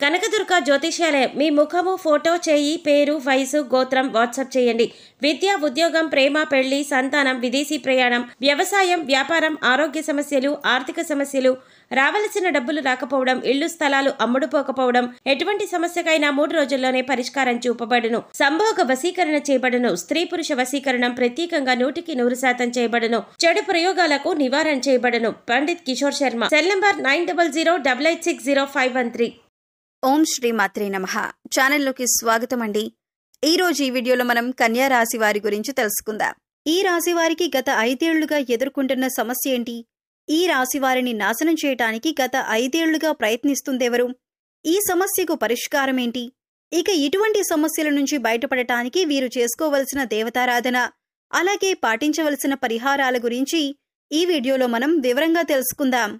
కనకదుర్గ జ్యోతిష్యాలయం. మీ ముఖము, ఫోటో, చేయి, పేరు, వయసు, గోత్రం వాట్సాప్ చేయండి. విద్య, ఉద్యోగం, ప్రేమ, పెళ్లి, సంతానం, విదేశీ ప్రయాణం, వ్యవసాయం, వ్యాపారం, ఆరోగ్య సమస్యలు, ఆర్థిక సమస్యలు, రావలసిన డబ్బులు రాకపోవడం, ఇళ్లు స్థలాలు అమ్ముడుపోకపోవడం, ఎటువంటి సమస్యకైనా 3 రోజుల్లోనే పరిష్కారం చూపబడును. సంభోగ వశీకరణ చేయబడును. స్త్రీ పురుష వశీకరణం ప్రత్యేకంగా 100% చేయబడును. చెడు ప్రయోగాలకు నివారణ చేయబడును. పండిత్ కిషోర్ శర్మ. Cell number 9008860513. ఓం శ్రీ మాత్రే నమః. ఛానల్లోకి స్వాగతం అండి. ఈ రోజు ఈ వీడియోలో మనం కన్యా రాశి వారి గురించి తెలుసుకుందాం. ఈ రాశి వారికి గత 5 ఏళ్లుగా ఎదుర్కొంటున్న సమస్య ఏంటి? ఈ రాశి వారిని నాశనం చేయటానికి గత 5 ఏళ్లుగా ప్రయత్నిస్తుందెవరు? ఈ సమస్యకు పరిష్కారం ఏంటి? ఇక ఇటువంటి సమస్యల నుంచి బయటపడటానికి వీరు చేసుకోవలసిన దేవతారాధన, అలాగే పాటించవలసిన పరిహారాల గురించి ఈ వీడియోలో మనం వివరంగా తెలుసుకుందాం.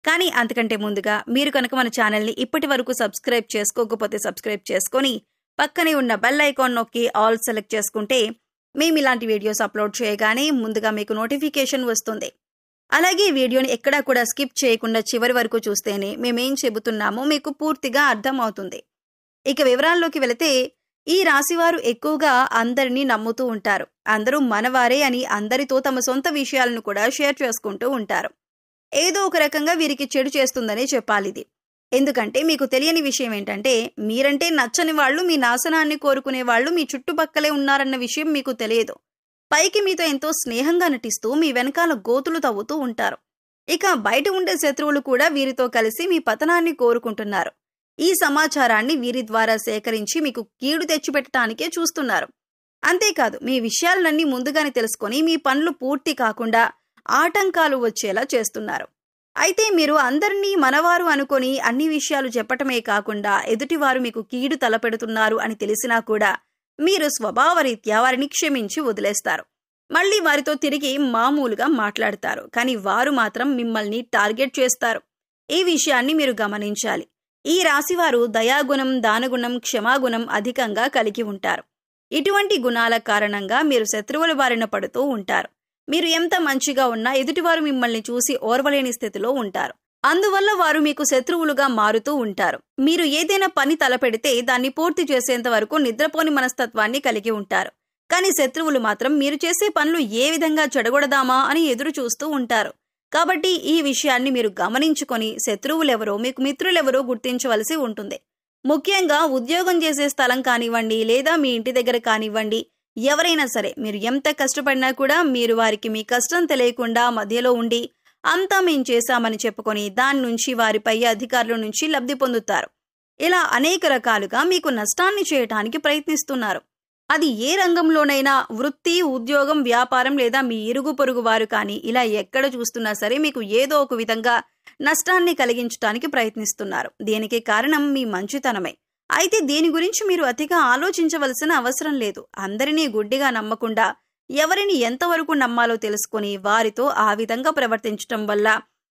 కానీ అంతకంటే ముందుగా మీరు కనుక మన ఛానల్ని ఇప్పటి వరకు సబ్స్క్రైబ్ చేసుకోకపోతే సబ్స్క్రైబ్ చేసుకొని పక్కనే ఉన్న బెల్ ఐకాన్ నొక్కి ఆల్ సెలెక్ట్ చేసుకుంటే మేము ఇలాంటి వీడియోస్ అప్లోడ్ చేయగానే ముందుగా మీకు నోటిఫికేషన్ వస్తుంది. అలాగే వీడియోని ఎక్కడా కూడా స్కిప్ చేయకుండా చివరి వరకు చూస్తేనే మేమేం చెబుతున్నామో మీకు పూర్తిగా అర్థం అవుతుంది. ఇక వివరాల్లోకి వెళితే, ఈ రాశివారు ఎక్కువగా అందరినీ నమ్ముతూ ఉంటారు. అందరూ మనవారే అని అందరితో తమ సొంత విషయాలను కూడా షేర్ చేసుకుంటూ ఉంటారు. ఏదో ఒక రకంగా వీరికి చెడు చేస్తుందనే చెప్పాలిది. ఎందుకంటే మీకు తెలియని విషయం ఏంటంటే, మీరంటే నచ్చని వాళ్ళు, మీ నాశనాన్ని కోరుకునే వాళ్ళు మీ చుట్టుపక్కలే ఉన్నారన్న విషయం మీకు తెలియదు. పైకి మీతో ఎంతో స్నేహంగా నటిస్తూ మీ వెనకాల గోతులు తవ్వుతూ ఉంటారు. ఇక బయట ఉండే శత్రువులు కూడా వీరితో కలిసి మీ పతనాన్ని కోరుకుంటున్నారు. ఈ సమాచారాన్ని వీరి ద్వారా సేకరించి మీకు కీడు తెచ్చిపెట్టడానికే చూస్తున్నారు. అంతేకాదు, మీ విషయాలన్నీ ముందుగానే తెలుసుకొని మీ పనులు పూర్తి కాకుండా ఆటంకాలు వచ్చేలా చేస్తున్నారు. అయితే మీరు అందరినీ మనవారు అనుకొని అన్ని విషయాలు చెప్పటమే కాకుండా ఎదుటివారు మీకు కీడు తలపెడుతున్నారు అని తెలిసినా కూడా మీరు స్వభావరీత్యా వారిని క్షమించి వదిలేస్తారు. మళ్ళీ వారితో తిరిగి మామూలుగా మాట్లాడతారు. కానీ వారు మాత్రం మిమ్మల్ని టార్గెట్ చేస్తారు. ఈ విషయాన్ని మీరు గమనించాలి. ఈ రాశివారు దయాగుణం, దానగుణం, క్షమాగుణం అధికంగా కలిగి ఉంటారు. ఇటువంటి గుణాల కారణంగా మీరు శత్రువుల బారిన పడుతూ ఉంటారు. మీరు ఎంత మంచిగా ఉన్నా ఎదుటివారు మిమ్మల్ని చూసి ఓర్వలేని స్థితిలో ఉంటారు. అందువల్ల వారు మీకు శత్రువులుగా మారుతూ ఉంటారు. మీరు ఏదైనా పని తలపెడితే దాన్ని పూర్తి చేసేంత వరకు నిద్రపోని మనస్తత్వాన్ని కలిగి ఉంటారు. కానీ శత్రువులు మాత్రం మీరు చేసే పనులు ఏ విధంగా చెడగొడదామా అని ఎదురు చూస్తూ ఉంటారు. కాబట్టి ఈ విషయాన్ని మీరు గమనించుకొని శత్రువులెవరో మీకు మిత్రులెవరో గుర్తించవలసి ఉంటుంది. ముఖ్యంగా ఉద్యోగం చేసే స్థలం కానివ్వండి, లేదా మీ ఇంటి దగ్గర కానివ్వండి, ఎవరైనా సరే మీరు ఎంత కష్టపడినా కూడా మీరు వారికి మీ కష్టం తెలియకుండా మధ్యలో ఉండి అంతా మేం చేశామని చెప్పుకొని దాని నుంచి వారి పై అధికారుల నుంచి లబ్ధి పొందుతారు. ఇలా అనేక రకాలుగా మీకు నష్టాన్ని చేయటానికి ప్రయత్నిస్తున్నారు. అది ఏ రంగంలోనైనా, వృత్తి, ఉద్యోగం, వ్యాపారం లేదా మీ ఇరుగు పొరుగు వారు కానీ, ఇలా ఎక్కడ చూస్తున్నా సరే మీకు ఏదో ఒక విధంగా నష్టాన్ని కలిగించడానికి ప్రయత్నిస్తున్నారు. దీనికి కారణం మీ మంచితనమే. అయితే దీని గురించి మీరు అతిగా ఆలోచించవలసిన అవసరం లేదు. అందరినీ గుడ్డిగా నమ్మకుండా ఎవరిని ఎంతవరకు నమ్మాలో తెలుసుకుని వారితో ఆ విధంగా ప్రవర్తించటం వల్ల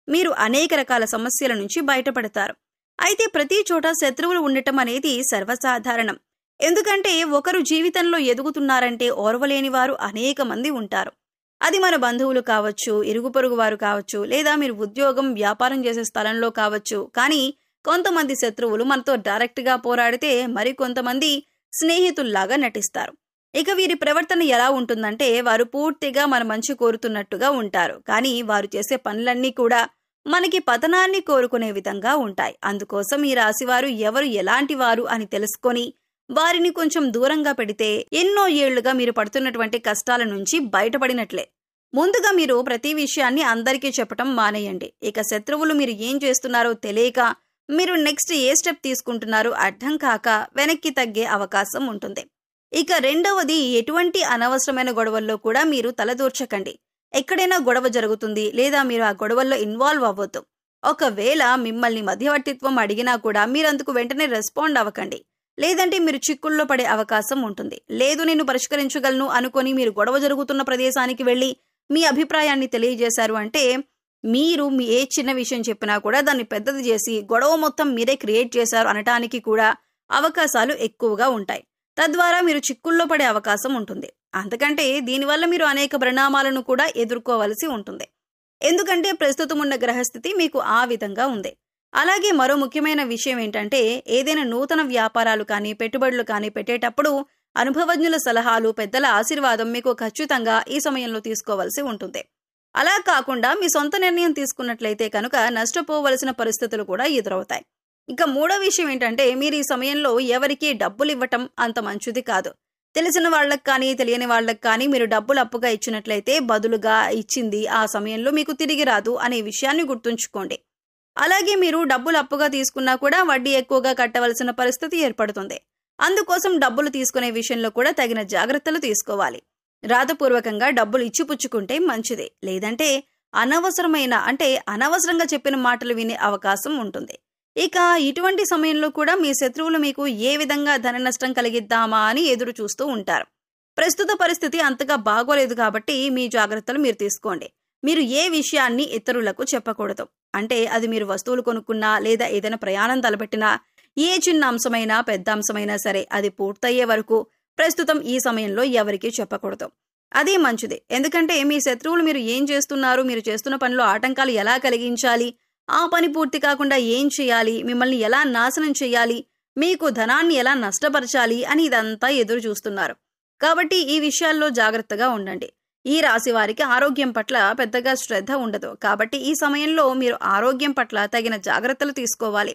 మీరు అనేక రకాల సమస్యల నుంచి బయటపడతారు. అయితే ప్రతి చోట శత్రువులు ఉండటం అనేది సర్వసాధారణం. ఎందుకంటే ఒకరు జీవితంలో ఎదుగుతున్నారంటే ఓర్వలేని వారు అనేక మంది ఉంటారు. అది మన బంధువులు కావచ్చు, ఇరుగు పొరుగు వారు కావచ్చు, లేదా మీరు ఉద్యోగం, వ్యాపారం చేసే స్థలంలో కావచ్చు. కానీ కొంతమంది శత్రువులు మనతో డైరెక్ట్గా పోరాడితే మరికొంతమంది స్నేహితుల్లాగా నటిస్తారు. ఇక వీరి ప్రవర్తన ఎలా ఉంటుందంటే, వారు పూర్తిగా మన మంచి కోరుతున్నట్టుగా ఉంటారు. కానీ వారు చేసే పనులన్నీ కూడా మనకి పతనాన్ని కోరుకునే విధంగా ఉంటాయి. అందుకోసం ఈ రాశివారు ఎవరు ఎలాంటి వారు అని తెలుసుకొని వారిని కొంచెం దూరంగా పెడితే ఎన్నో ఏళ్లుగా మీరు పడుతున్నటువంటి కష్టాల నుంచి బయటపడినట్లే. ముందుగా మీరు ప్రతి విషయాన్ని అందరికీ చెప్పటం మానేయండి. ఇక శత్రువులు మీరు ఏం చేస్తున్నారో తెలియక మీరు నెక్స్ట్ ఏ స్టెప్ తీసుకుంటున్నారో అర్థం కాక వెనక్కి తగ్గే అవకాశం ఉంటుంది. ఇక రెండవది, ఎటువంటి అనవసరమైన గొడవల్లో కూడా మీరు తలదూర్చకండి. ఎక్కడైనా గొడవ జరుగుతుంది, లేదా మీరు ఆ గొడవల్లో ఇన్వాల్వ్ అవ్వద్దు. ఒకవేళ మిమ్మల్ని మధ్యవర్తిత్వం అడిగినా కూడా మీరందుకు వెంటనే రెస్పాండ్ అవ్వకండి. లేదంటే మీరు చిక్కుల్లో పడే అవకాశం ఉంటుంది. లేదు నేను పరిష్కరించగలను అనుకొని మీరు గొడవ జరుగుతున్న ప్రదేశానికి వెళ్లి మీ అభిప్రాయాన్ని తెలియజేశారు అంటే మీరు మీ ఏ చిన్న విషయం చెప్పినా కూడా దాన్ని పెద్దది చేసి గొడవ మొత్తం మీరే క్రియేట్ చేశారు అనటానికి కూడా అవకాశాలు ఎక్కువగా ఉంటాయి. తద్వారా మీరు చిక్కుల్లో పడే అవకాశం ఉంటుంది. అందుకంటే దీనివల్ల మీరు అనేక పరిణామాలను కూడా ఎదుర్కోవలసి ఉంటుంది. ఎందుకంటే ప్రస్తుతం ఉన్న గ్రహస్థితి మీకు ఆ విధంగా ఉంది. అలాగే మరో ముఖ్యమైన విషయం ఏంటంటే ఏదైనా నూతన వ్యాపారాలు కానీ పెట్టుబడులు కానీ పెట్టేటప్పుడు అనుభవజ్ఞుల సలహాలు, పెద్దల ఆశీర్వాదం మీకు ఖచ్చితంగా ఈ సమయంలో తీసుకోవాల్సి ఉంటుంది. అలా కాకుండా మీ సొంత నిర్ణయం తీసుకున్నట్లయితే కనుక నష్టపోవలసిన పరిస్థితులు కూడా ఎదురవుతాయి. ఇక మూడో విషయం ఏంటంటే మీరు ఈ సమయంలో ఎవరికి డబ్బులు ఇవ్వటం అంత మంచిది కాదు. తెలిసిన వాళ్ళకి కానీ తెలియని వాళ్ళకి కానీ మీరు డబ్బులు అప్పుగా ఇచ్చినట్లయితే బదులుగా ఇచ్చింది ఆ సమయంలో మీకు తిరిగి రాదు అనే విషయాన్ని గుర్తుంచుకోండి. అలాగే మీరు డబ్బులు అప్పుగా తీసుకున్నా కూడా వడ్డీ ఎక్కువగా కట్టవలసిన పరిస్థితి ఏర్పడుతుంది. అందుకోసం డబ్బులు తీసుకునే విషయంలో కూడా తగిన జాగ్రత్తలు తీసుకోవాలి. రాతపూర్వకంగా డబ్బులు ఇచ్చిపుచ్చుకుంటే మంచిది. లేదంటే అనవసరంగా చెప్పిన మాటలు వినే అవకాశం ఉంటుంది. ఇక ఇటువంటి సమయంలో కూడా మీ శత్రువులు మీకు ఏ విధంగా ధన నష్టం కలిగిద్దామా అని ఎదురు చూస్తూ ఉంటారు. ప్రస్తుత పరిస్థితి అంతగా బాగోలేదు కాబట్టి మీ జాగ్రత్తలు మీరు తీసుకోండి. మీరు ఏ విషయాన్ని ఇతరులకు చెప్పకూడదు. అంటే అది మీరు వస్తువులు కొనుక్కున్నా లేదా ఏదైనా ప్రయాణం తలపెట్టినా ఏ చిన్న అంశమైనా పెద్ద అంశమైనా సరే అది పూర్తయ్యే వరకు ప్రస్తుతం ఈ సమయంలో ఎవరికీ చెప్పకూడదు. అదే మంచిది. ఎందుకంటే మీ శత్రువులు మీరు ఏం చేస్తున్నారు, మీరు చేస్తున్న పనిలో ఆటంకాలు ఎలా కలిగించాలి, ఆ పని పూర్తి కాకుండా ఏం చేయాలి, మిమ్మల్ని ఎలా నాశనం చేయాలి, మీకు ధనాన్ని ఎలా నష్టపరచాలి అని ఇదంతా ఎదురు చూస్తున్నారు. కాబట్టి ఈ విషయాల్లో జాగ్రత్తగా ఉండండి. ఈ రాశి వారికి ఆరోగ్యం పట్ల పెద్దగా శ్రద్ధ ఉండదు. కాబట్టి ఈ సమయంలో మీరు ఆరోగ్యం పట్ల తగిన జాగ్రత్తలు తీసుకోవాలి.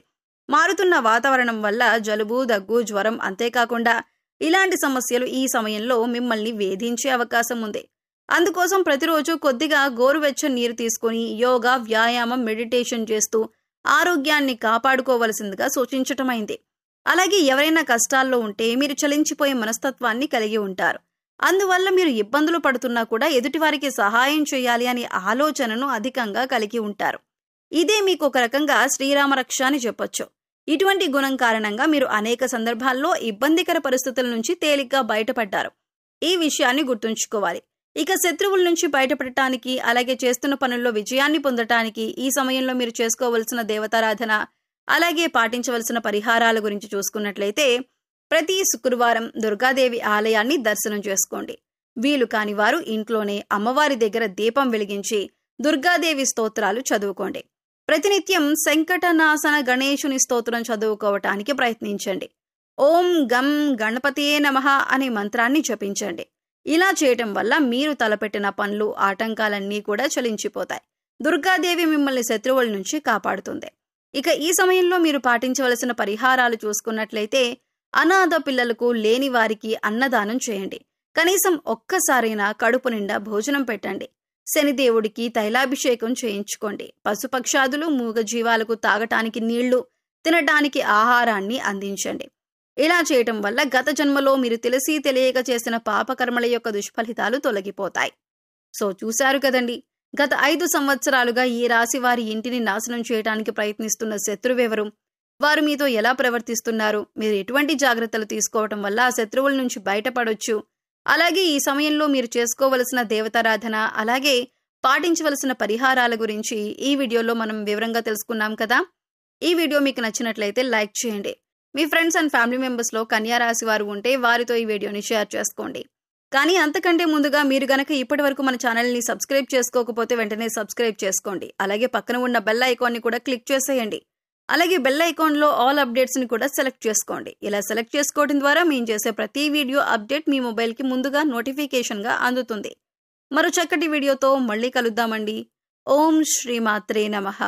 మారుతున్న వాతావరణం వల్ల జలుబు, దగ్గు, జ్వరం అంతేకాకుండా ఇలాంటి సమస్యలు ఈ సమయంలో మిమ్మల్ని వేధించే అవకాశం ఉంది. అందుకోసం ప్రతిరోజు కొద్దిగా గోరువెచ్చని నీరు తీసుకుని యోగా, వ్యాయామం, మెడిటేషన్ చేస్తూ ఆరోగ్యాన్ని కాపాడుకోవలసిందిగా సూచించటమైంది. అలాగే ఎవరైనా కష్టాల్లో ఉంటే మీరు చలించిపోయే మనస్తత్వాన్ని కలిగి ఉంటారు. అందువల్ల మీరు ఇబ్బందులు పడుతున్నా కూడా ఎదుటివారికి సహాయం చేయాలి అనే ఆలోచనను అధికంగా కలిగి ఉంటారు. ఇదే మీకు ఒక రకంగా శ్రీరామరక్ష అని చెప్పొచ్చు. ఇటువంటి గుణం కారణంగా మీరు అనేక సందర్భాల్లో ఇబ్బందికర పరిస్థితుల నుంచి తేలిగ్గా బయటపడ్డారు. ఈ విషయాన్ని గుర్తుంచుకోవాలి. ఇక శత్రువుల నుంచి బయటపడటానికి, అలాగే చేస్తున్న పనుల్లో విజయాన్ని పొందటానికి ఈ సమయంలో మీరు చేసుకోవలసిన దేవతారాధన, అలాగే పాటించవలసిన పరిహారాల గురించి చూసుకున్నట్లయితే ప్రతి శుక్రవారం దుర్గాదేవి ఆలయాన్ని దర్శనం చేసుకోండి. వీలు కాని వారు ఇంట్లోనే అమ్మవారి దగ్గర దీపం వెలిగించి దుర్గాదేవి స్తోత్రాలు చదువుకోండి. ప్రతినిత్యం సంకటనాశన గణేశుని స్తోత్రం చదువుకోవటానికి ప్రయత్నించండి. ఓం గం గణపతియే నమః అనే మంత్రాన్ని జపించండి. ఇలా చేయటం వల్ల మీరు తలపెట్టిన పనులు, ఆటంకాలన్నీ కూడా చలించిపోతాయి. దుర్గాదేవి మిమ్మల్ని శత్రువుల నుంచి కాపాడుతుంది. ఇక ఈ సమయంలో మీరు పాటించవలసిన పరిహారాలు చూసుకున్నట్లయితే అనాథ పిల్లలకు, లేని వారికి అన్నదానం చేయండి. కనీసం ఒక్కసారైనా కడుపు నిండా భోజనం పెట్టండి. శనిదేవుడికి తైలాభిషేకం చేయించుకోండి. పశుపక్షాదులు, మూగజీవాలకు తాగటానికి నీళ్లు, తినటానికి ఆహారాన్ని అందించండి. ఇలా చేయటం వల్ల గత జన్మలో మీరు తెలిసి తెలియక చేసిన పాపకర్మల యొక్క దుష్ఫలితాలు తొలగిపోతాయి. సో చూశారు కదండి, గత 5 సంవత్సరాలుగా ఈ రాశి వారి ఇంటిని నాశనం చేయడానికి ప్రయత్నిస్తున్న శత్రువెవరు, వారు మీతో ఎలా ప్రవర్తిస్తున్నారు, మీరు ఎటువంటి జాగ్రత్తలు తీసుకోవటం వల్ల ఆ శత్రువుల నుంచి బయటపడొచ్చు, అలాగే ఈ సమయంలో మీరు చేసుకోవలసిన దేవతారాధన, అలాగే పాటించవలసిన పరిహారాల గురించి ఈ వీడియోలో మనం వివరంగా తెలుసుకున్నాం కదా. ఈ వీడియో మీకు నచ్చినట్లయితే లైక్ చేయండి. మీ ఫ్రెండ్స్ అండ్ ఫ్యామిలీ మెంబర్స్లో కన్యా రాశి వారు ఉంటే వారితో ఈ వీడియోని షేర్ చేసుకోండి. కానీ అంతకంటే ముందుగా మీరు గనక ఇప్పటి వరకు మన ఛానల్ని సబ్స్క్రైబ్ చేసుకోకపోతే వెంటనే సబ్స్క్రైబ్ చేసుకోండి. అలాగే పక్కన ఉన్న బెల్ ఐకాన్ని కూడా క్లిక్ చేసేయండి. అలాగే బెల్ ఐకాన్లో ఆల్ అప్డేట్స్ని కూడా సెలెక్ట్ చేసుకోండి. ఇలా సెలెక్ట్ చేసుకోవడం ద్వారా మేము చేసే ప్రతి వీడియో అప్డేట్ మీ మొబైల్కి ముందుగా నోటిఫికేషన్గా అందుతుంది. మరో చక్కటి వీడియోతో మళ్ళీ కలుద్దామండి. ఓం శ్రీమాత్రే నమః.